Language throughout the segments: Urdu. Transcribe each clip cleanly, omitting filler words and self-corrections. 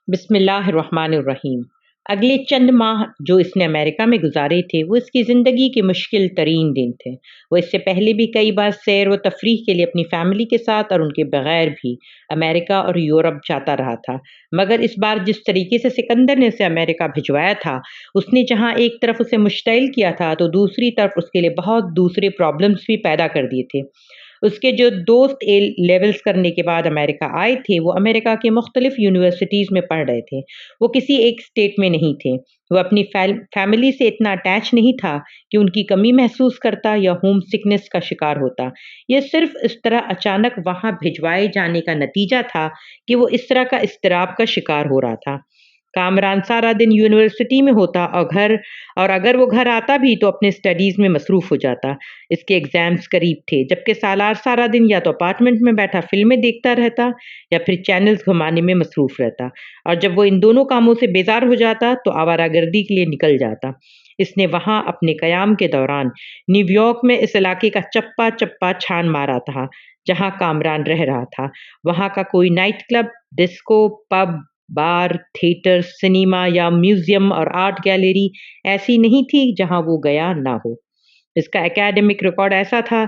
بسم اللہ الرحمن الرحیم۔ اگلے چند ماہ جو اس نے امریکہ میں گزارے تھے وہ اس کی زندگی کے مشکل ترین دن تھے۔ وہ اس سے پہلے بھی کئی بار سیر و تفریح کے لیے اپنی فیملی کے ساتھ اور ان کے بغیر بھی امریکہ اور یورپ جاتا رہا تھا، مگر اس بار جس طریقے سے سکندر نے اسے امریکہ بھجوایا تھا، اس نے جہاں ایک طرف اسے مشتعل کیا تھا تو دوسری طرف اس کے لیے بہت دوسرے پرابلمس بھی پیدا کر دیے تھے۔ اس کے جو دوست اے لیولز کرنے کے بعد امریکہ آئے تھے وہ امریکہ کے مختلف یونیورسٹیز میں پڑھ رہے تھے۔ وہ کسی ایک اسٹیٹ میں نہیں تھے۔ وہ اپنی فیملی سے اتنا اٹیچ نہیں تھا کہ ان کی کمی محسوس کرتا یا ہوم سکنس کا شکار ہوتا۔ یہ صرف اس طرح اچانک وہاں بھجوائے جانے کا نتیجہ تھا کہ وہ اس طرح کا اضطراب کا شکار ہو رہا تھا۔ کامران سارا دن یونیورسٹی میں ہوتا اور اگر وہ گھر آتا بھی تو اپنے اسٹڈیز میں مصروف ہو جاتا۔ اس کے ایگزامز قریب تھے، جبکہ سالار سارا دن یا تو اپارٹمنٹ میں بیٹھا فلمیں دیکھتا رہتا یا پھر چینلز گھمانے میں مصروف رہتا، اور جب وہ ان دونوں کاموں سے بیزار ہو جاتا تو آوارہ گردی کے لیے نکل جاتا۔ اس نے وہاں اپنے قیام کے دوران نیو یارک میں اس علاقے کا چپا چپا چھان مارا تھا جہاں کامران رہ رہا تھا۔ وہاں کا کوئی نائٹ کلب، ڈسکو، پب، بار، تھیٹر، سنیما یا میوزیم اور آرٹ گیلری ایسی نہیں تھی جہاں وہ گیا نہ ہو۔ اس کا اکیڈمک ریکارڈ ایسا تھا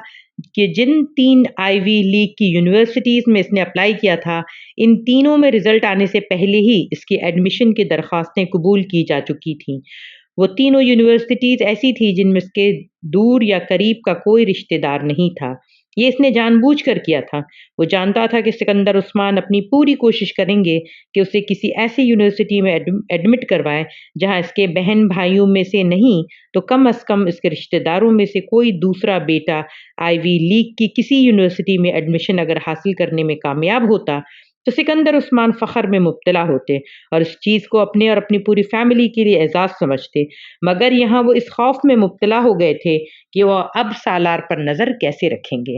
کہ جن 3 آئی وی لیگ کی یونیورسٹیز میں اس نے اپلائی کیا تھا، ان تینوں میں رزلٹ آنے سے پہلے ہی اس کی ایڈمیشن کی درخواستیں قبول کی جا چکی تھیں۔ وہ تینوں یونیورسٹیز ایسی تھی جن میں اس کے دور یا قریب کا کوئی رشتہ دار نہیں تھا۔ یہ اس نے جان بوجھ کر کیا تھا۔ وہ جانتا تھا کہ سکندر عثمان اپنی پوری کوشش کریں گے کہ اسے کسی ایسی یونیورسٹی میں ایڈمٹ کروائیں جہاں اس کے بہن بھائیوں میں سے نہیں تو کم از کم اس کے رشتہ داروں میں سے کوئی دوسرا بیٹا آئی وی لیگ کی کسی یونیورسٹی میں ایڈمیشن اگر حاصل کرنے میں کامیاب ہوتا تو سکندر عثمان فخر میں مبتلا ہوتے اور اس چیز کو اپنے اور اپنی پوری فیملی کے لیے اعزاز سمجھتے، مگر یہاں وہ اس خوف میں مبتلا ہو گئے تھے کہ وہ اب سالار پر نظر کیسے رکھیں گے۔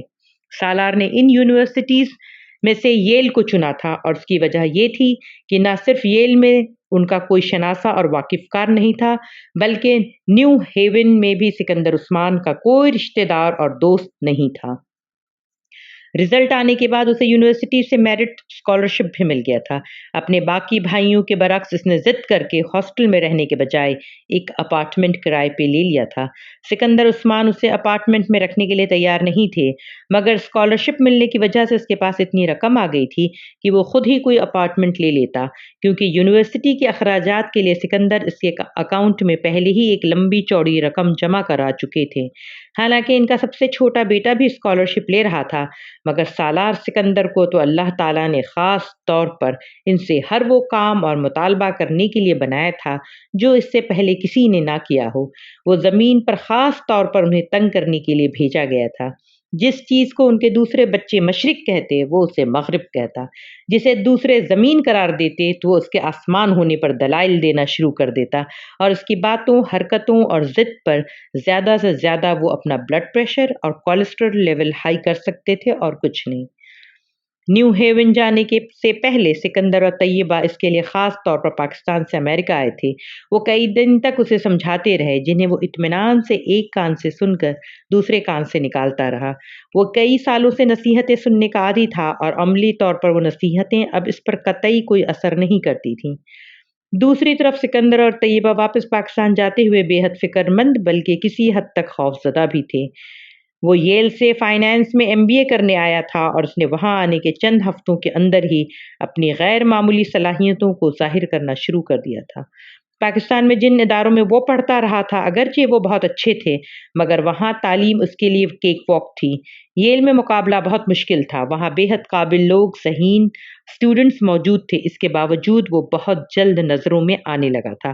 سالار نے ان یونیورسٹیز میں سے ییل کو چنا تھا، اور اس کی وجہ یہ تھی کہ نہ صرف ییل میں ان کا کوئی شناسا اور واقف کار نہیں تھا، بلکہ نیو ہیون میں بھی سکندر عثمان کا کوئی رشتہ دار اور دوست نہیں تھا۔ رزلٹ آنے کے بعد اسے یونیورسٹی سے میرٹ اسکالرشپ بھی مل گیا تھا۔ اپنے باقی بھائیوں کے برعکس اس نے ضد کر کے ہاسٹل میں رہنے کے بجائے ایک اپارٹمنٹ کرائے پہ لے لیا تھا۔ سکندر عثمان اسے اپارٹمنٹ میں رکھنے کے لیے تیار نہیں تھے، مگر اسکالرشپ ملنے کی وجہ سے اس کے پاس اتنی رقم آ گئی تھی کہ وہ خود ہی کوئی اپارٹمنٹ لے لیتا، کیونکہ یونیورسٹی کے اخراجات کے لیے سکندر اس کے اکاؤنٹ میں پہلے ہی ایک لمبی چوڑی رقم جمع کرا چکے تھے۔ حالانکہ ان کا سب سے چھوٹا بیٹا بھی اسکالرشپ لے رہا تھا، مگر سالار سکندر کو تو اللہ تعالیٰ نے خاص طور پر ان سے ہر وہ کام اور مطالبہ کرنے کے لیے بنایا تھا جو اس سے پہلے کسی نے نہ کیا ہو۔ وہ زمین پر خاص طور پر انہیں تنگ کرنے کے لیے بھیجا گیا تھا۔ جس چیز کو ان کے دوسرے بچے مشرق کہتے وہ اسے مغرب کہتا، جسے دوسرے زمین قرار دیتے تو وہ اس کے آسمان ہونے پر دلائل دینا شروع کر دیتا، اور اس کی باتوں، حرکتوں اور ضد پر زیادہ سے زیادہ وہ اپنا بلڈ پریشر اور کولیسٹرول لیول ہائی کر سکتے تھے اور کچھ نہیں۔ نیو ہیون جانے سے پہلے سکندر اور طیبہ اس کے لیے خاص طور پر پاکستان سے امریکہ آئے تھے۔ وہ کئی دن تک اسے سمجھاتے رہے، جنہیں وہ اطمینان سے ایک کان سے سن کر دوسرے کان سے نکالتا رہا۔ وہ کئی سالوں سے نصیحتیں سننے کا عادی تھا، اور عملی طور پر وہ نصیحتیں اب اس پر قطعی کوئی اثر نہیں کرتی تھیں۔ دوسری طرف سکندر اور طیبہ واپس پاکستان جاتے ہوئے بے حد فکر مند بلکہ کسی حد تک خوف زدہ بھی تھے۔ وہ ییل سے فائنانس میں MBA کرنے آیا تھا، اور اس نے وہاں آنے کے چند ہفتوں کے اندر ہی اپنی غیر معمولی صلاحیتوں کو ظاہر کرنا شروع کر دیا تھا۔ پاکستان میں جن اداروں میں وہ پڑھتا رہا تھا اگرچہ وہ بہت اچھے تھے، مگر وہاں تعلیم اس کے لیے کیک واک تھی۔ ییل میں مقابلہ بہت مشکل تھا، وہاں بے حد قابل لوگ، ذہین اسٹوڈنٹس موجود تھے، اس کے باوجود وہ بہت جلد نظروں میں آنے لگا تھا۔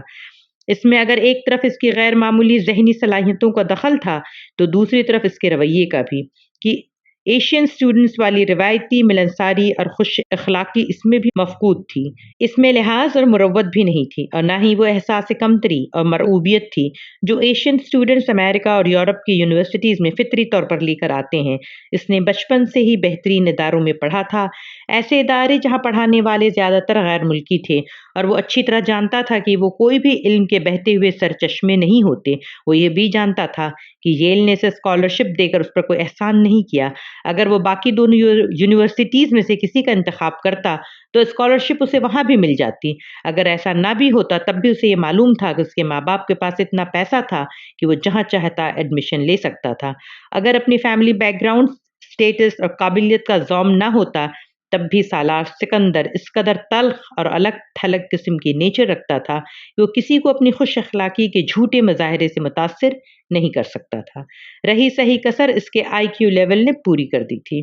اس میں اگر ایک طرف اس کی غیر معمولی ذہنی صلاحیتوں کا دخل تھا تو دوسری طرف اس کے رویے کا بھی، کہ ایشین اسٹوڈنٹس والی روایتی ملنساری اور خوش اخلاقی اس میں بھی مفقود تھی۔ اس میں لحاظ اور مروت بھی نہیں تھی، اور نہ ہی وہ احساس کمتری اور مرعوبیت تھی جو ایشین اسٹوڈنٹس امریکہ اور یورپ کی یونیورسٹیز میں فطری طور پر لے کر آتے ہیں۔ اس نے بچپن سے ہی بہترین اداروں میں پڑھا تھا، ایسے ادارے جہاں پڑھانے والے زیادہ تر غیر ملکی تھے، اور وہ اچھی طرح جانتا تھا کہ وہ کوئی بھی علم کے بہتے ہوئے سرچشمے نہیں ہوتے۔ وہ یہ بھی جانتا تھا کہ ییل نے اسے اسکالرشپ دے کر اس پر کوئی احسان نہیں کیا۔ اگر وہ باقی دونوں یونیورسٹیز میں سے کسی کا انتخاب کرتا تو اسکالرشپ اسے وہاں بھی مل جاتی۔ اگر ایسا نہ بھی ہوتا تب بھی اسے یہ معلوم تھا کہ اس کے ماں باپ کے پاس اتنا پیسہ تھا کہ وہ جہاں چاہتا ایڈمیشن لے سکتا تھا۔ اگر اپنی فیملی بیک گراؤنڈ، اسٹیٹس اور قابلیت کا زوم نہ ہوتا تب بھی سالار سکندر اس قدر تلخ اور الگ تھلگ قسم کی نیچر رکھتا تھا کہ وہ کسی کو اپنی خوش اخلاقی کے جھوٹے مظاہرے سے متاثر نہیں کر سکتا تھا۔ رہی صحیح کسر اس کے آئی کیو لیول نے پوری کر دی تھی۔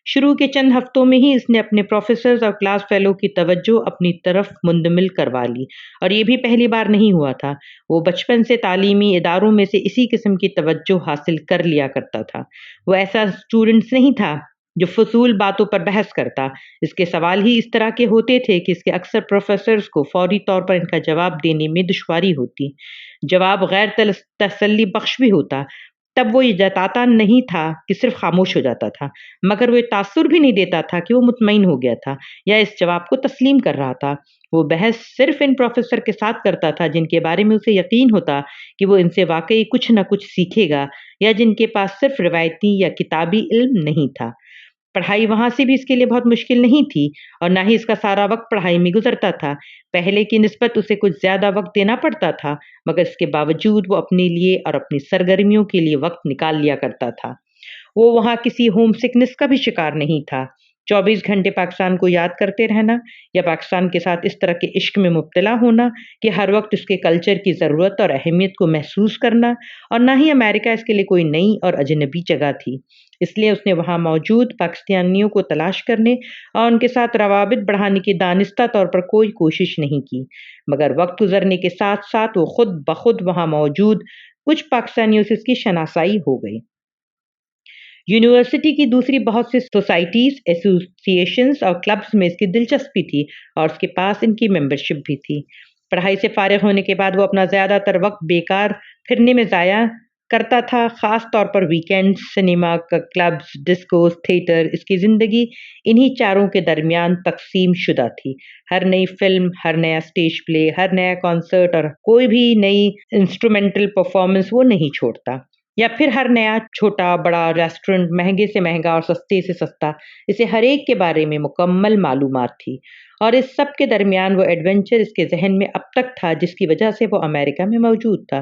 شروع کے چند ہفتوں میں ہی اس نے اپنے پروفیسرز اور کلاس فیلو کی توجہ اپنی طرف منتقل کروا لی، اور یہ بھی پہلی بار نہیں ہوا تھا۔ وہ بچپن سے تعلیمی اداروں میں سے اسی قسم کی توجہ حاصل کر لیا کرتا تھا۔ وہ ایسا اسٹوڈنٹس نہیں تھا جو فضول باتوں پر بحث کرتا۔ اس کے سوال ہی اس طرح کے ہوتے تھے کہ اس کے اکثر پروفیسرز کو فوری طور پر ان کا جواب دینے میں دشواری ہوتی۔ جواب غیر تسلی بخش بھی ہوتا، تب وہ یہ جتاتا نہیں تھا کہ صرف خاموش ہو جاتا تھا، مگر وہ یہ تاثر بھی نہیں دیتا تھا کہ وہ مطمئن ہو گیا تھا یا اس جواب کو تسلیم کر رہا تھا۔ وہ بحث صرف ان پروفیسر کے ساتھ کرتا تھا جن کے بارے میں اسے یقین ہوتا کہ وہ ان سے واقعی کچھ نہ کچھ سیکھے گا، یا جن کے پاس صرف روایتی یا کتابی علم نہیں تھا۔ پڑھائی وہاں سے بھی اس کے لیے بہت مشکل نہیں تھی، اور نہ ہی اس کا سارا وقت پڑھائی میں گزرتا تھا۔ پہلے کی نسبت اسے کچھ زیادہ وقت دینا پڑتا تھا، مگر اس کے باوجود وہ اپنے لیے اور اپنی سرگرمیوں کے لیے وقت نکال لیا کرتا تھا۔ وہ وہاں کسی ہوم سکنس کا بھی شکار نہیں تھا۔ 24 گھنٹے پاکستان کو یاد کرتے رہنا، یا پاکستان کے ساتھ اس طرح کے عشق میں مبتلا ہونا کہ ہر وقت اس کے کلچر کی ضرورت اور اہمیت کو محسوس کرنا، اور نہ ہی امریکہ اس کے لیے کوئی نئی اور اجنبی جگہ تھی۔ اس لیے اس نے وہاں موجود پاکستانیوں کو تلاش کرنے اور ان کے ساتھ روابط بڑھانے کی دانستہ طور پر کوئی کوشش نہیں کی، مگر وقت گزرنے کے ساتھ ساتھ وہ خود بخود وہاں موجود کچھ پاکستانیوں سے اس کی شناسائی ہو گئی۔ یونیورسٹی کی دوسری بہت سی سوسائٹیز، ایسوسی ایشنز اور کلبز میں اس کی دلچسپی تھی، اور اس کے پاس ان کی ممبرشپ بھی تھی۔ پڑھائی سے فارغ ہونے کے بعد وہ اپنا زیادہ تر وقت بیکار پھرنے میں ضائع کرتا تھا، خاص طور پر weekend, cinema, clubs, discos, theatre. اس کی زندگی انہی چاروں کے درمیان تقسیم شدہ تھی۔ ہر نئی فلم، ہر نیا سٹیج پلے، ہر نیا کنسرٹ اور کوئی بھی نئی انسٹرومنٹل پرفارمنس وہ نہیں چھوڑتا، یا پھر ہر نیا چھوٹا بڑا ریسٹورنٹ، مہنگے سے مہنگا اور سستے سے سستا۔ اسے ہر ایک کے بارے میں مکمل معلومات تھی، اور اس سب کے درمیان وہ ایڈونچر اس کے ذہن میں اب تک تھا جس کی وجہ سے وہ امریکہ میں موجود تھا۔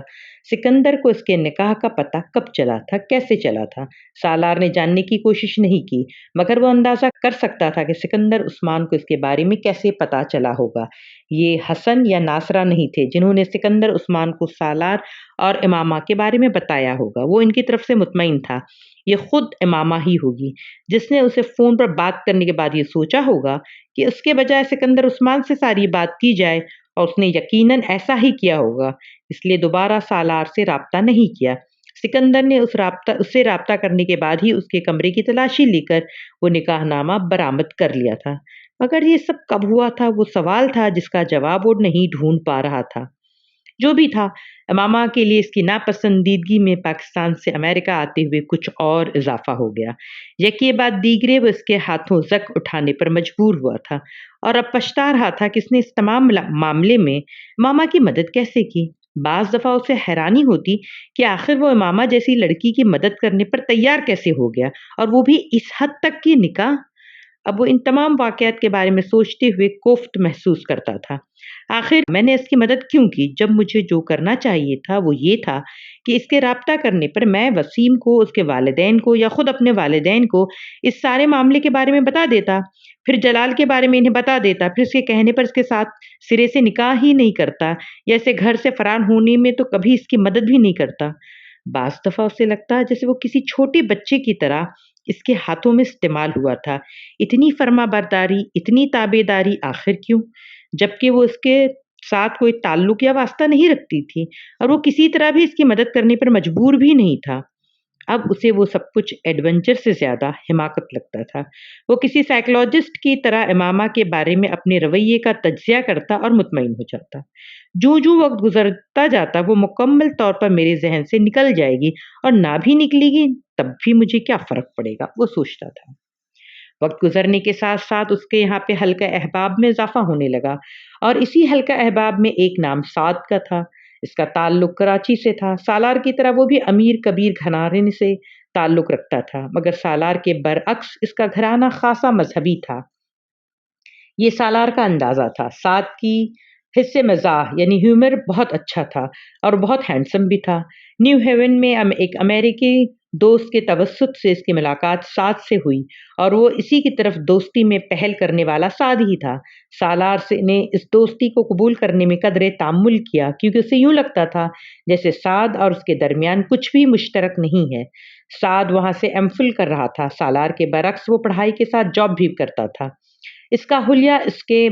سکندر کو اس کے نکاح کا پتہ کب چلا تھا، کیسے چلا تھا، سالار نے جاننے کی کوشش نہیں کی، مگر وہ اندازہ کر سکتا تھا کہ سکندر عثمان کو اس کے بارے میں کیسے پتہ چلا ہوگا۔ یہ حسن یا ناصرہ نہیں تھے جنہوں نے سکندر عثمان کو سالار اور امامہ کے بارے میں بتایا ہوگا۔ وہ ان کی طرف سے مطمئن تھا یہ خود امامہ ہی ہوگی جس نے اسے فون پر بات کرنے کے بعد یہ سوچا ہوگا کہ اس کے بجائے سکندر عثمان سے ساری بات کی جائے، اور اس نے یقیناً ایسا ہی کیا ہوگا، اس لیے دوبارہ سالار سے رابطہ نہیں کیا۔ سکندر نے اس سے رابطہ کرنے کے بعد ہی اس کے کمرے کی تلاشی لے کر وہ نکاح نامہ برآمد کر لیا تھا، مگر یہ سب کب ہوا تھا؟ وہ سوال تھا جس کا جواب وہ نہیں ڈھونڈ پا رہا تھا۔ جو بھی تھا، امامہ کے لیے اس کی ناپسندیدگی میں پاکستان سے امریکہ آتے ہوئے کچھ اور اضافہ ہو گیا۔ یکی بعد دیگرے وہ اس کے ہاتھوں زک اٹھانے پر مجبور ہوا تھا، اور اب پچھتا رہا تھا کہ اس نے اس تمام معاملے میں امامہ کی مدد کیسے کی۔ بعض دفعہ اسے حیرانی ہوتی کہ آخر وہ امامہ جیسی لڑکی کی مدد کرنے پر تیار کیسے ہو گیا، اور وہ بھی اس حد تک کہ نکاح۔ اب وہ ان تمام واقعات کے بارے میں سوچتے ہوئے کوفت محسوس کرتا تھا۔ آخر میں نے اس کی مدد کیوں کی، جب مجھے جو کرنا چاہیے تھا وہ یہ تھا کہ اس کے رابطہ کرنے پر میں وسیم کو، اس کے والدین کو، یا خود اپنے والدین کو اس سارے معاملے کے بارے میں بتا دیتا، پھر جلال کے بارے میں انہیں بتا دیتا، پھر اس کے کہنے پر اس کے ساتھ سرے سے نکاح ہی نہیں کرتا، یا اسے گھر سے فرار ہونے میں تو کبھی اس کی مدد بھی نہیں کرتا۔ بعض دفعہ اسے لگتا جیسے وہ کسی چھوٹے بچے کی طرح اس کے ہاتھوں میں استعمال ہوا تھا۔ اتنی فرما برداری، اتنی تابع داری آخر کیوں، جبکہ وہ اس کے ساتھ کوئی تعلق یا واسطہ نہیں رکھتی تھی، اور وہ کسی طرح بھی اس کی مدد کرنے پر مجبور بھی نہیں تھا۔ اب اسے وہ سب کچھ ایڈونچر سے زیادہ حماقت لگتا تھا۔ وہ کسی سائیکولوجسٹ کی طرح امامہ کے بارے میں اپنے رویے کا تجزیہ کرتا اور مطمئن ہو جاتا۔ جوں وقت گزرتا جاتا وہ مکمل طور پر میرے ذہن سے نکل جائے گی، اور نہ بھی نکلے گی تب بھی مجھے کیا فرق پڑے گا، وہ سوچتا تھا۔ وقت گزرنے کے ساتھ ساتھ اس کے یہاں پہ حلقہ احباب میں اضافہ ہونے لگا، اور اسی حلقہ احباب میں ایک نام سعد کا تھا۔ اس کا تعلق کراچی سے تھا۔ سالار کی طرح وہ بھی امیر کبیر گھرانے سے تعلق رکھتا تھا، مگر سالار کے برعکس اس کا گھرانہ خاصا مذہبی تھا۔ یہ سالار کا اندازہ تھا۔ سعد کی حص مزاح یعنی ہیومر بہت اچھا تھا اور بہت ہینڈسم بھی تھا۔ نیو ہیون میں ایک امریکی دوست کے توسط سے اس کی ملاقات سعد سے ہوئی، اور وہ اسی کی طرف دوستی میں پہل کرنے والا سعد ہی تھا۔ سالار نے اس دوستی کو قبول کرنے میں قدرے تامل کیا، کیونکہ اسے یوں لگتا تھا جیسے سعد اور اس کے درمیان کچھ بھی مشترک نہیں ہے۔ سعد وہاں سے ایم فل کر رہا تھا، سالار کے برعکس وہ پڑھائی کے ساتھ جاب بھی کرتا تھا۔ اس کا حلیہ اس کے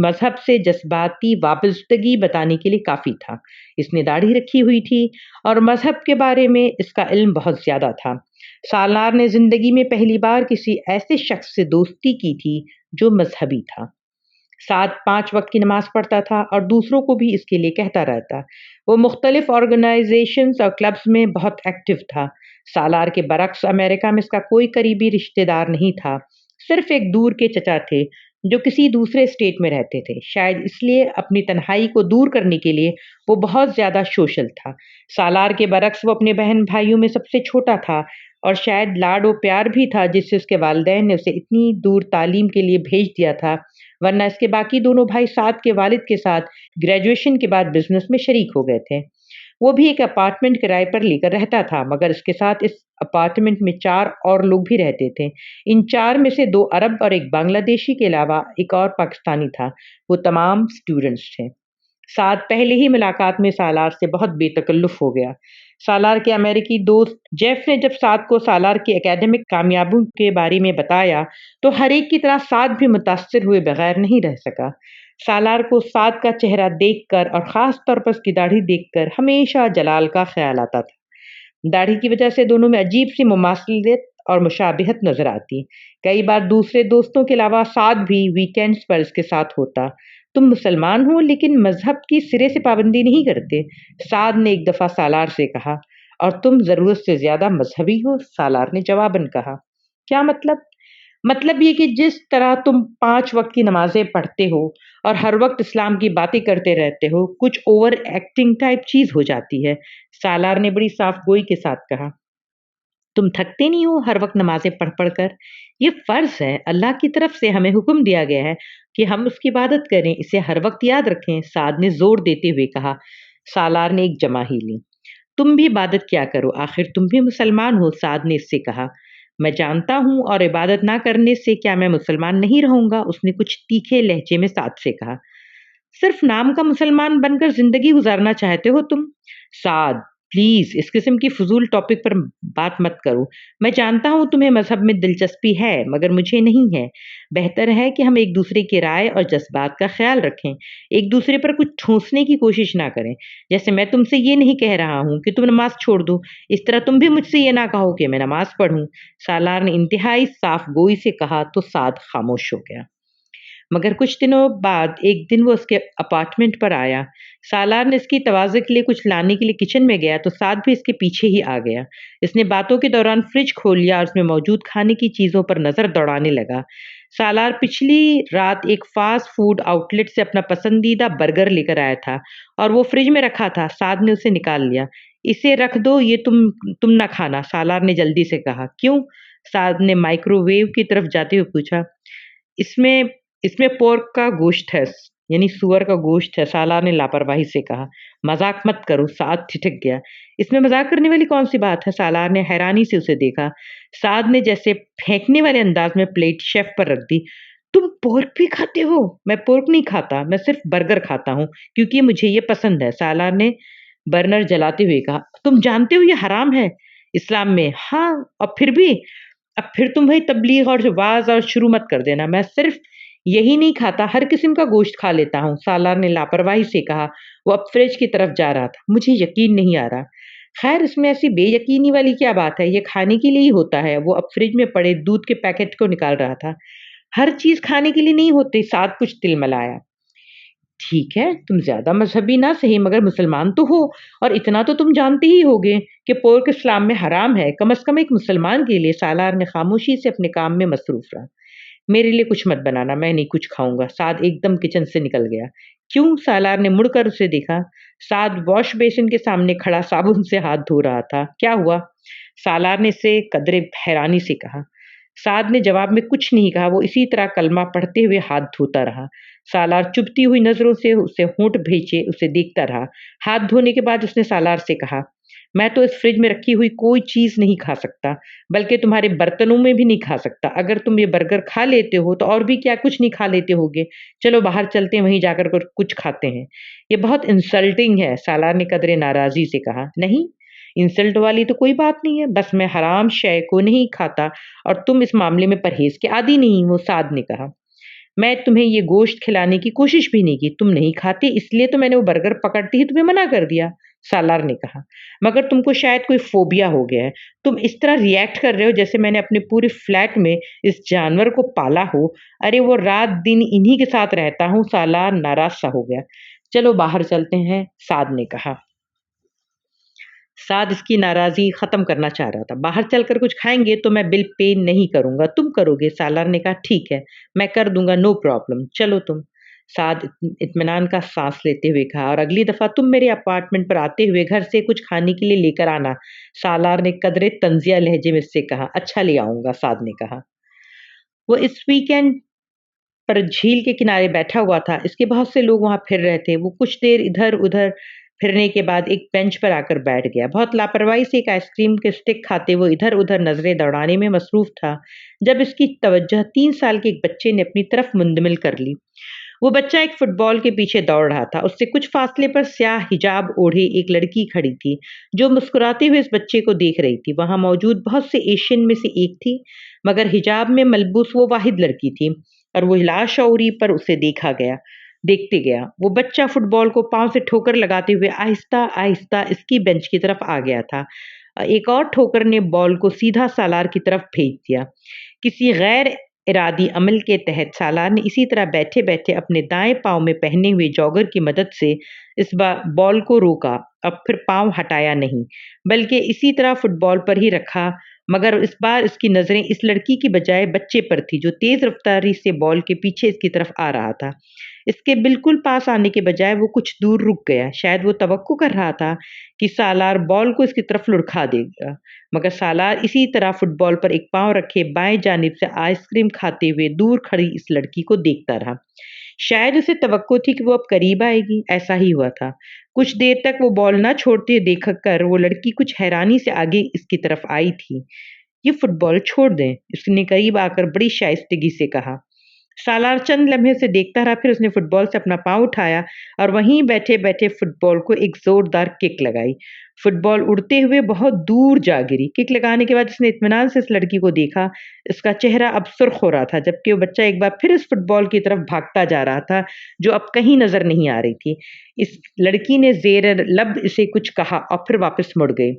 مذہب سے جذباتی وابستگی بتانے کے لیے کافی تھا۔ اس نے داڑھی رکھی ہوئی تھی اور مذہب کے بارے میں اس کا علم بہت زیادہ تھا۔ سالار نے زندگی میں پہلی بار کسی ایسے شخص سے دوستی کی تھی جو مذہبی تھا۔ سعد 5 وقت کی نماز پڑھتا تھا اور دوسروں کو بھی اس کے لیے کہتا رہتا۔ وہ مختلف آرگنائزیشنز اور کلبز میں بہت ایکٹیو تھا۔ سالار کے برعکس امریکہ میں اس کا کوئی قریبی رشتہ دار نہیں تھا، صرف ایک دور کے چچا تھے جو کسی دوسرے اسٹیٹ میں رہتے تھے۔ شاید اس لیے اپنی تنہائی کو دور کرنے کے لیے وہ بہت زیادہ سوشل تھا۔ سالار کے برعکس وہ اپنے بہن بھائیوں میں سب سے چھوٹا تھا، اور شاید لاڈ و پیار بھی تھا جس سے اس کے والدین نے اسے اتنی دور تعلیم کے لیے بھیج دیا تھا، ورنہ اس کے باقی دونوں بھائی سعد کے والد کے ساتھ گریجویشن کے بعد بزنس میں شریک ہو گئے تھے۔ وہ بھی ایک اپارٹمنٹ کرائے پر لے کر رہتا تھا، مگر اس کے ساتھ اس اپارٹمنٹ میں 4 اور لوگ بھی رہتے تھے۔ ان 4 میں سے 2 عرب اور ایک بنگلہ دیشی کے علاوہ ایک اور پاکستانی تھا۔ وہ تمام سٹوڈنٹس تھے۔ سعد پہلے ہی ملاقات میں سالار سے بہت بے تکلف ہو گیا۔ سالار کے امریکی دوست جیف نے جب سعد کو سالار کی اکیڈمک کامیابیوں کے بارے میں بتایا تو ہر ایک کی طرح سعد بھی متاثر ہوئے بغیر نہیں رہ سکا۔ سالار کو سعد کا چہرہ دیکھ کر اور خاص طور پر اس کی داڑھی دیکھ کر ہمیشہ جلال کا خیال آتا تھا۔ داڑھی کی وجہ سے دونوں میں عجیب سی مماثلت اور مشابہت نظر آتی۔ کئی بار دوسرے دوستوں کے علاوہ سعد بھی ویکینڈز پر اس کے ساتھ ہوتا۔ تم مسلمان ہو لیکن مذہب کی سرے سے پابندی نہیں کرتے، سعد نے ایک دفعہ سالار سے کہا۔ اور تم ضرورت سے زیادہ مذہبی ہو، سالار نے جواباً کہا۔ کیا مطلب؟ مطلب یہ کہ جس طرح تم 5 وقت کی نمازیں پڑھتے ہو اور ہر وقت اسلام کی باتیں کرتے رہتے ہو، کچھ اوور ایکٹنگ ٹائپ چیز ہو جاتی ہے، سالار نے بڑی صاف گوئی کے ساتھ کہا۔ تم تھکتے نہیں ہو ہر وقت نمازیں پڑھ پڑھ کر؟ یہ فرض ہے، اللہ کی طرف سے ہمیں حکم دیا گیا ہے کہ ہم اس کی عبادت کریں، اسے ہر وقت یاد رکھیں، سعد نے زور دیتے ہوئے کہا۔ سالار نے ایک جمع ہی لی۔ تم بھی عبادت کیا کرو، آخر تم بھی مسلمان ہو، سعد نے اس سے کہا۔ میں جانتا ہوں، اور عبادت نہ کرنے سے کیا میں مسلمان نہیں رہوں گا، اس نے کچھ تیکھے لہجے میں سعد سے کہا۔ صرف نام کا مسلمان بن کر زندگی گزارنا چاہتے ہو تم؟ سعد پلیز اس قسم کی فضول ٹاپک پر بات مت کرو۔ میں جانتا ہوں تمہیں مذہب میں دلچسپی ہے، مگر مجھے نہیں ہے۔ بہتر ہے کہ ہم ایک دوسرے کی رائے اور جذبات کا خیال رکھیں، ایک دوسرے پر کچھ ٹھونسنے کی کوشش نہ کریں۔ جیسے میں تم سے یہ نہیں کہہ رہا ہوں کہ تم نماز چھوڑ دو، اس طرح تم بھی مجھ سے یہ نہ کہو کہ میں نماز پڑھوں۔ سالار نے انتہائی صاف گوئی سے کہا تو سعد خاموش ہو گیا۔ مگر کچھ دنوں بعد ایک دن وہ اس کے اپارٹمنٹ پر آیا۔ سالار نے اس کی تواضع کے لیے کچھ لانے کے لیے کچن میں گیا تو سعد بھی اس کے پیچھے ہی آ گیا۔ اس نے باتوں کے دوران فریج کھول لیا اور اس میں موجود کھانے کی چیزوں پر نظر دوڑانے لگا۔ سالار پچھلی رات ایک فاسٹ فوڈ آؤٹ لیٹ سے اپنا پسندیدہ برگر لے کر آیا تھا اور وہ فریج میں رکھا تھا۔ سعد نے اسے نکال لیا۔ اسے رکھ دو، یہ تم نہ کھانا، سالار نے جلدی سے کہا۔ کیوں؟ سعد نے مائکرو ویو کی طرف جاتے ہوئے پوچھا۔ اس میں پورک کا گوشت ہے، یعنی سور کا گوشت ہے، سالار نے لاپرواہی سے کہا۔ مذاق مت کرو، سعد ٹھٹک گیا۔ اس میں مذاق کرنے والی کون سی بات ہے؟ سالار نے حیرانی سے اسے دیکھا۔ سعد نے جیسے پھینکنے والے انداز میں پلیٹ شیف پر رکھ دی۔ تم پورک بھی کھاتے ہو؟ میں پورک نہیں کھاتا، میں صرف برگر کھاتا ہوں کیونکہ مجھے یہ پسند ہے، سالار نے برنر جلاتے ہوئے کہا۔ تم جانتے ہو یہ حرام ہے اسلام میں؟ ہاں، اور پھر بھی؟ اب پھر تم بھائی تبلیغ اور واعظ اور شروع مت کر دینا۔ میں صرف یہی نہیں کھاتا، ہر قسم کا گوشت کھا لیتا ہوں، سالار نے لاپرواہی سے کہا۔ وہ اب فریج کی طرف جا رہا تھا۔ مجھے یقین نہیں آ رہا۔ خیر اس میں ایسی بے یقینی والی کیا بات ہے، یہ کھانے کے لیے ہی ہوتا ہے۔ وہ اب فریج میں پڑے دودھ کے پیکٹ کو نکال رہا تھا۔ ہر چیز کھانے کے لیے نہیں ہوتی، سعد کچھ تلملایا۔ ٹھیک ہے، تم زیادہ مذہبی نہ صحیح مگر مسلمان تو ہو، اور اتنا تو تم جانتے ہی ہوگے کہ پورک اسلام میں حرام ہے، کم از کم ایک مسلمان کے لیے۔ سالار نے خاموشی سے اپنے کام میں مصروف رہا۔ میرے لیے کچھ مت بنانا، میں نہیں کچھ کھاؤں گا۔ سعد ایک دم کچن سے نکل گیا۔ کیوں؟ سالار نے مڑ کر اسے دیکھا۔ سعد واش بیسن کے سامنے کھڑا صابن سے ہاتھ دھو رہا تھا۔ کیا ہوا؟ سالار نے اسے قدرے حیرانی سے کہا۔ سعد نے جواب میں کچھ نہیں کہا، وہ اسی طرح کلمہ پڑھتے ہوئے ہاتھ دھوتا رہا۔ سالار چبھتی ہوئی نظروں سے اسے ہونٹ بھیجے اسے دیکھتا رہا۔ ہاتھ دھونے کے بعد اس نے سالار سے کہا، میں تو اس فریج میں رکھی ہوئی کوئی چیز نہیں کھا سکتا، بلکہ تمہارے برتنوں میں بھی نہیں کھا سکتا۔ اگر تم یہ برگر کھا لیتے ہو تو اور بھی کیا کچھ نہیں کھا لیتے ہوگے۔ چلو باہر چلتے ہیں، وہیں جا کر کچھ کھاتے ہیں۔ یہ بہت انسلٹنگ ہے، سالار نے قدرے ناراضی سے کہا۔ نہیں، انسلٹ والی تو کوئی بات نہیں ہے، بس میں حرام شے کو نہیں کھاتا اور تم اس معاملے میں پرہیز کے عادی نہیں ہو، سعد نے کہا۔ میں تمہیں یہ گوشت کھلانے کی کوشش بھی نہیں کی، تم نہیں کھاتے اس لیے تو میں نے وہ برگر پکڑتے ہی تمہیں منع کر دیا، سالار نے کہا۔ مگر تم کو شاید کوئی فوبیا ہو گیا ہے، تم اس طرح ریئیکٹ کر رہے ہو جیسے میں نے اپنے پورے فلیٹ میں اس جانور کو پالا ہو۔ ارے وہ رات دن انہی کے ساتھ رہتا ہوں۔ سالار ناراض سا ہو گیا۔ چلو باہر چلتے ہیں، سعد نے کہا۔ سعد اس کی ناراضی ختم کرنا چاہ رہا تھا۔ باہر چل کر کچھ کھائیں گے تو میں بل پے نہیں کروں گا، تم کرو گے، سالار نے کہا۔ ٹھیک ہے، میں کر دوں گا، نو پرابلم، چلو تم، سعد اطمینان کا سانس لیتے ہوئے کہا۔ اور اگلی دفعہ تم میرے اپارٹمنٹ پر آتے ہوئے گھر سے کچھ کھانے کے لیے لے کر آنا، سالار نے قدرے طنزیہ لہجے میں اس سے کہا۔ اچھا لے آؤں گا، سعد نے کہا۔ وہ اس ویکینڈ پر جھیل کے کنارے بیٹھا ہوا تھا، اس کے بہت سے لوگ وہاں پھر رہے تھے۔ وہ کچھ دیر ادھر ادھر پھرنے کے بعد ایک بینچ پر آ کر بیٹھ گیا۔ بہت لاپرواہی سے ایک آئس کریم کے اسٹک کھاتے وہ ادھر ادھر نظریں دوڑانے میں مصروف تھا جب اس کی توجہ 3 سال کے ایک بچے نے اپنی طرف منتقل کر لی۔ وہ بچہ ایک فٹ بال کے پیچھے دوڑ رہا تھا۔ اس سے کچھ فاصلے پر سیاہ حجاب اوڑھے ایک لڑکی کھڑی تھی جو مسکراتے ہوئے اس بچے کو دیکھ رہی تھی۔ وہاں موجود بہت سے ایشین میں سے ایک تھی، مگر حجاب میں ملبوس وہ واحد لڑکی تھی، اور وہ لاشعوری پر اسے دیکھتے گیا۔ وہ بچہ فٹ بال کو پاؤں سے ٹھوکر لگاتے ہوئے آہستہ آہستہ اس کی بینچ کی طرف آ گیا تھا۔ ایک اور ٹھوکر نے بال کو سیدھا سالار کی طرف بھیج دیا۔ کسی غیر ارادی عمل کے تحت سالار نے اسی طرح بیٹھے بیٹھے اپنے دائیں پاؤں میں پہنے ہوئے جاگر کی مدد سے اس بال کو روکا اور پھر پاؤں ہٹایا نہیں، بلکہ اسی طرح فٹ بال پر ہی رکھا، مگر اس بار اس کی نظریں اس لڑکی کی بجائے بچے پر تھی جو تیز رفتاری سے بال کے پیچھے اس کی طرف آ رہا تھا۔ اس کے بالکل پاس آنے کے بجائے وہ کچھ دور رک گیا۔ شاید وہ توقع کر رہا تھا کہ سالار بال کو اس کی طرف لڑکھا دے گا، مگر سالار اسی طرح فٹ بال پر ایک پاؤں رکھے بائیں جانب سے آئس کریم کھاتے ہوئے دور کھڑی اس لڑکی کو دیکھتا رہا۔ شاید اسے توقع تھی کہ وہ اب قریب آئے گی، ایسا ہی ہوا تھا۔ کچھ دیر تک وہ بال نہ چھوڑتے دیکھ کر وہ لڑکی کچھ حیرانی سے آگے اس کی طرف آئی تھی۔ یہ فٹ بال چھوڑ دیں، اس نے قریب آ کر بڑی شائستگی سے کہا۔ سالار چند لمحے سے دیکھتا رہا، پھر اس نے فٹ بال سے اپنا پاؤں اٹھایا اور وہیں بیٹھے بیٹھے فٹ بال کو ایک زوردار کک لگائی۔ فٹ بال اڑتے ہوئے بہت دور جا گری۔ کک لگانے کے بعد اس نے اطمینان سے اس لڑکی کو دیکھا۔ اس کا چہرہ اب سرخ ہو رہا تھا، جبکہ وہ بچہ ایک بار پھر اس فٹ بال کی طرف بھاگتا جا رہا تھا جو اب کہیں نظر نہیں آ رہی تھی۔ اس لڑکی نے زیر لب اسے کچھ کہا اور پھر واپس مڑ گئی۔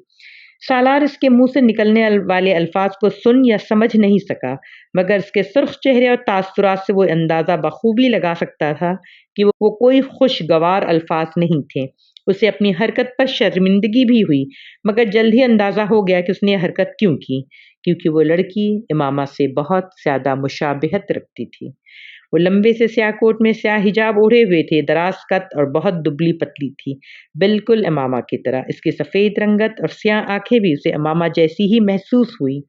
سالار اس کے منہ سے نکلنے والے الفاظ کو سن یا سمجھ نہیں سکا، مگر اس کے سرخ چہرے اور تاثرات سے وہ اندازہ بخوبی لگا سکتا تھا کہ وہ کوئی خوشگوار الفاظ نہیں تھے۔ اسے اپنی حرکت پر شرمندگی بھی ہوئی، مگر جلد ہی اندازہ ہو گیا کہ اس نے یہ حرکت کیوں کی، کیونکہ وہ لڑکی امامہ سے بہت زیادہ مشابہت رکھتی تھی۔ وہ لمبے سے سیاہ کوٹ میں سیاہ حجاب اوڑھے ہوئے تھے، دراز قد اور بہت دبلی پتلی تھی، بالکل امامہ کی طرح۔ اس کی سفید رنگت اور سیاہ آنکھیں بھی اسے امامہ جیسی ہی محسوس ہوئی۔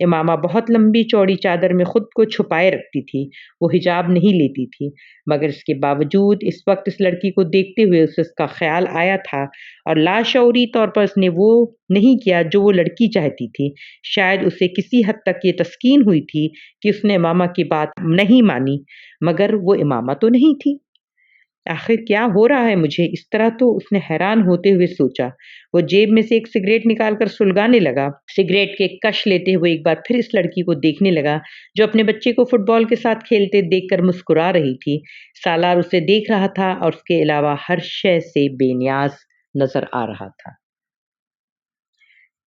امامہ بہت لمبی چوڑی چادر میں خود کو چھپائے رکھتی تھی، وہ حجاب نہیں لیتی تھی، مگر اس کے باوجود اس وقت اس لڑکی کو دیکھتے ہوئے اسے اس کا خیال آیا تھا، اور لاشعوری طور پر اس نے وہ نہیں کیا جو وہ لڑکی چاہتی تھی۔ شاید اسے کسی حد تک یہ تسکین ہوئی تھی کہ اس نے امامہ کی بات نہیں مانی، مگر وہ امامہ تو نہیں تھی۔ آخر کیا ہو رہا ہے مجھے، اس طرح تو اس نے حیران ہوتے ہوئے سوچا۔ وہ جیب میں سے ایک سگریٹ نکال کر سلگانے لگا، سگریٹ کے کش لیتے ہوئے ایک بار پھر اس لڑکی کو دیکھنے لگا جو اپنے بچے کو فٹ بال کے ساتھ کھیلتے دیکھ کر مسکرا رہی تھی۔ سالار اسے دیکھ رہا تھا اور اس کے علاوہ ہر شے سے بے نیاز نظر آ رہا تھا۔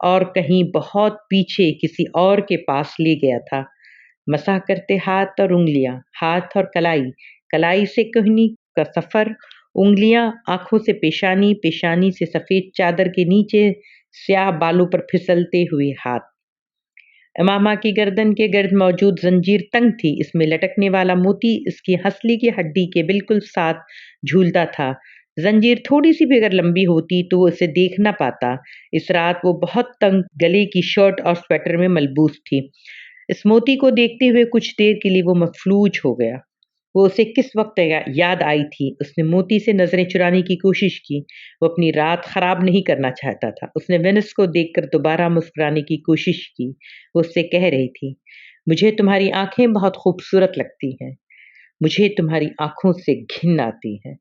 اور کہیں بہت پیچھے کسی اور کے پاس لے گیا تھا۔ مسح کرتے ہاتھ اور انگلیاں، ہاتھ اور کلائی، کلائی سے کہنی کا سفر، انگلیاں آنکھوں سے پیشانی، پیشانی سے سفید چادر کے نیچے سیاہ بالوں پر پھسلتے ہوئے ہاتھ۔ امامہ کی گردن کے گرد موجود زنجیر تنگ تھی، اس میں لٹکنے والا موتی اس کی ہنسلی کی ہڈی کے بالکل ساتھ جھولتا تھا۔ زنجیر تھوڑی سی بھی اگر لمبی ہوتی تو وہ اسے دیکھ نہ پاتا۔ اس رات وہ بہت تنگ گلے کی شرٹ اور سویٹر میں ملبوس تھی۔ اس موتی کو دیکھتے ہوئے کچھ دیر کے لیے وہ مفلوج ہو گیا۔ وہ اسے کس وقت یاد آئی تھی؟ اس نے موتی سے نظریں چرانے کی کوشش کی۔ وہ اپنی رات خراب نہیں کرنا چاہتا تھا۔ اس نے وینس کو دیکھ کر دوبارہ مسکرانے کی کوشش کی۔ وہ اس سے کہہ رہی تھی، مجھے تمہاری آنکھیں بہت خوبصورت لگتی ہیں، مجھے تمہاری آنکھوں سے گھن آتی ہے۔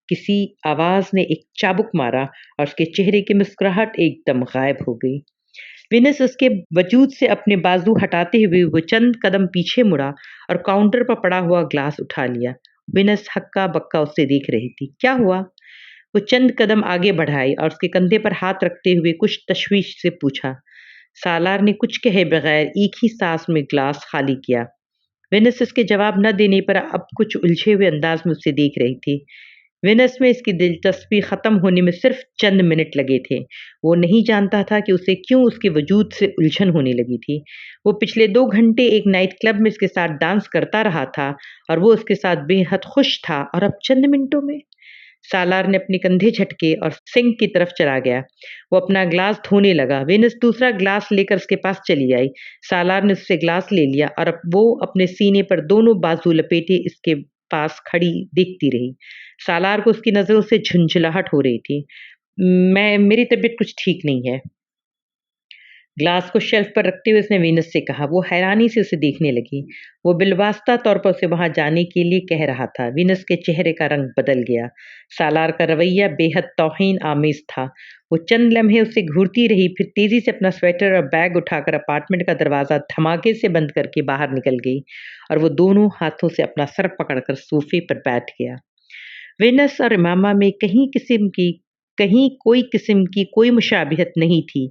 کسی آواز نے ایک چابک مارا اور اس کے چہرے کی مسکراہٹ ایک دم غائب ہو گئی۔ وینس اس کے وجود سے اپنے بازو ہٹاتے ہوئے وہ چند قدم پیچھے مڑا اور کاؤنٹر پر پڑا ہوا گلاس اٹھا لیا۔ وینس ہکا بکا اسے دیکھ رہی تھی۔ کیا ہوا؟ وہ چند قدم آگے بڑھائی اور اس کے کندھے پر ہاتھ رکھتے ہوئے کچھ تشویش سے پوچھا۔ سالار نے کچھ کہے بغیر ایک ہی سانس میں گلاس خالی کیا۔ وینس اس کے جواب نہ دینے پر اب کچھ الجھے ہوئے انداز میں اسے دیکھ رہی تھی۔ وینس میں اس کی دلچسپی ختم ہونے میں صرف چند منٹ لگے تھے۔ وہ نہیں جانتا تھا کہ اسے کیوں اس کے وجود سے الجھن ہونے لگی تھی۔ وہ پچھلے 2 گھنٹے ایک نائٹ کلب میں اس کے ساتھ ڈانس کرتا رہا تھا اور وہ اس کے ساتھ بے حد خوش تھا، اور اب چند منٹوں میں؟ سالار نے اپنے کندھے جھٹکے اور سنک کی طرف چلا گیا۔ وہ اپنا گلاس دھونے لگا۔ وینس دوسرا گلاس لے کر اس کے پاس چلی آئی۔ سالار نے اس سے گلاس لے لیا اور اب وہ اپنے سینے پر دونوں بازو لپیٹے اس کے پاس کھڑی دیکھتی رہی۔ سالار کو اس کی نظروں سے جھنجھلاہٹ ہو رہی تھی۔ میری طبیعت کچھ ٹھیک نہیں ہے۔ گلاس کو شیلف پر رکھتے ہوئے اس نے وینس سے کہا۔ وہ حیرانی سے اسے دیکھنے لگی۔ وہ بالواسطہ طور پر اسے وہاں جانے کے لیے کہہ رہا تھا۔ وینس کے چہرے کا رنگ بدل گیا۔ سالار کا رویہ بے حد توہین آمیز تھا۔ وہ چند لمحے اسے گھورتی رہی، پھر تیزی سے اپنا سویٹر اور بیگ اٹھا کر اپارٹمنٹ کا دروازہ دھماکے سے بند کر کے باہر نکل گئی اور وہ دونوں ہاتھوں سے اپنا سر پکڑ کر صوفے پر بیٹھ گیا۔ وینس اور امامہ میں کوئی قسم کی کوئی مشابہت نہیں تھی۔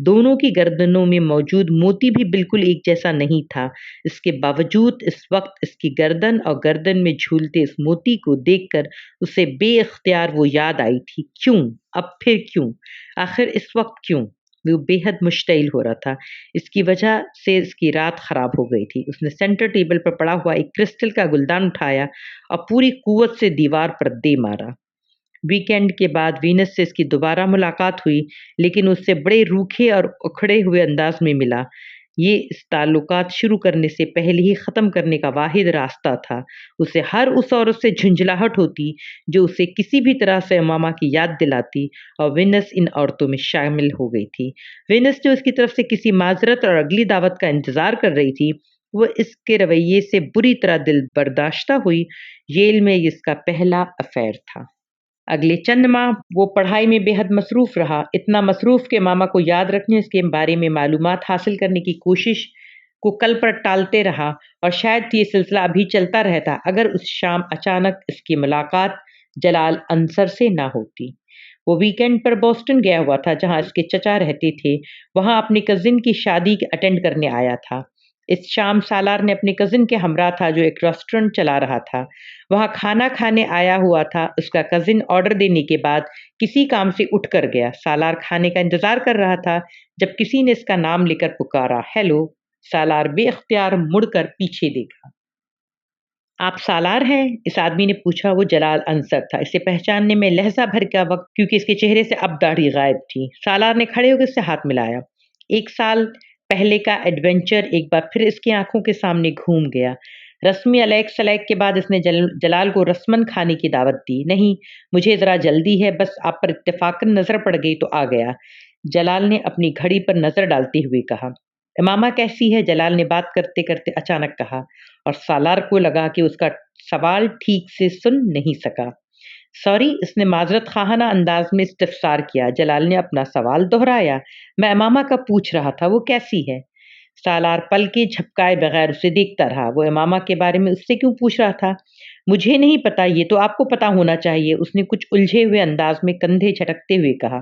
دونوں کی گردنوں میں موجود موتی بھی بالکل ایک جیسا نہیں تھا۔ اس کے باوجود اس وقت اس کی گردن اور گردن میں جھولتے اس موتی کو دیکھ کر اسے بے اختیار وہ یاد آئی تھی۔ کیوں؟ اب پھر کیوں؟ آخر اس وقت کیوں؟ وہ بے حد مشتعل ہو رہا تھا۔ اس کی وجہ سے اس کی رات خراب ہو گئی تھی۔ اس نے سینٹر ٹیبل پر پڑا ہوا ایک کرسٹل کا گلدان اٹھایا اور پوری قوت سے دیوار پر دے مارا۔ ویکینڈ کے بعد وینس سے اس کی دوبارہ ملاقات ہوئی، لیکن اس سے بڑے روکھے اور اکھڑے ہوئے انداز میں ملا۔ یہ اس تعلقات شروع کرنے سے پہلے ہی ختم کرنے کا واحد راستہ تھا۔ اسے ہر اس عورت سے جھنجھلاہٹ ہوتی جو اسے کسی بھی طرح سے امامہ کی یاد دلاتی، اور وینس ان عورتوں میں شامل ہو گئی تھی۔ وینس جو اس کی طرف سے کسی معذرت اور اگلی دعوت کا انتظار کر رہی تھی، وہ اس کے رویے سے بری طرح دل برداشتہ ہوئی۔ ییل میں یہ اس کا پہلا افیئر تھا۔ اگلے چند ماہ وہ پڑھائی میں بے حد مصروف رہا، اتنا مصروف کہ ماما کو یاد رکھنے، اس کے بارے میں معلومات حاصل کرنے کی کوشش کو کل پر ٹالتے رہا، اور شاید یہ سلسلہ ابھی چلتا رہتا اگر اس شام اچانک اس کی ملاقات جلال انصر سے نہ ہوتی۔ وہ ویکینڈ پر بوسٹن گیا ہوا تھا جہاں اس کے چچا رہتے تھے، وہاں اپنی کزن کی شادی اٹینڈ کرنے آیا تھا۔ اس شام سالار نے اپنے کزن کے ہمراہ تھا جو ایک ریسٹورنٹ چلا رہا تھا۔ وہاں کھانا کھانے آیا ہوا تھا۔ اس کا کزن آرڈر دینے کے بعد کسی کام سے اٹھ کر گیا۔ سالار کھانے کا انتظار کر رہا تھا جب کسی نے اس کا نام لے کر پکارا، ہیلو۔ سالار بے اختیار مڑ کر پیچھے دیکھا۔ آپ سالار ہیں؟ اس آدمی نے پوچھا۔ وہ جلال انصر تھا۔ اسے پہچاننے میں لہجہ بھر کا وقت کیونکہ اس کے چہرے سے اب داڑھی غائب تھی۔ سالار نے کھڑے ہو کر اس سے ہاتھ ملایا۔ 1 سال پہلے کا ایڈونچر ایک بار پھر اس کی آنکھوں کے سامنے گھوم گیا۔ رسمی علیک سلیک کے بعد اس نے جلال کو رسمن کھانے کی دعوت دی۔ نہیں، مجھے ذرا جلدی ہے، بس آپ پر اتفاقاً نظر پڑ گئی تو آ گیا، جلال نے اپنی گھڑی پر نظر ڈالتے ہوئے کہا۔ امامہ کیسی ہے؟ جلال نے بات کرتے کرتے اچانک کہا، اور سالار کو لگا کہ اس کا سوال ٹھیک سے سن نہیں سکا۔ سوری، اس نے معذرت خواہانہ انداز میں استفسار کیا۔ جلال نے اپنا سوال دہرایا۔ میں امامہ کا پوچھ رہا تھا، وہ کیسی ہے؟ سالار پلکیں جھپکائے بغیر اسے دیکھتا رہا۔ وہ امامہ کے بارے میں اس سے کیوں پوچھ رہا تھا؟ مجھے نہیں پتا، یہ تو آپ کو پتا ہونا چاہیے، اس نے کچھ الجھے ہوئے انداز میں کندھے جھٹکتے ہوئے کہا۔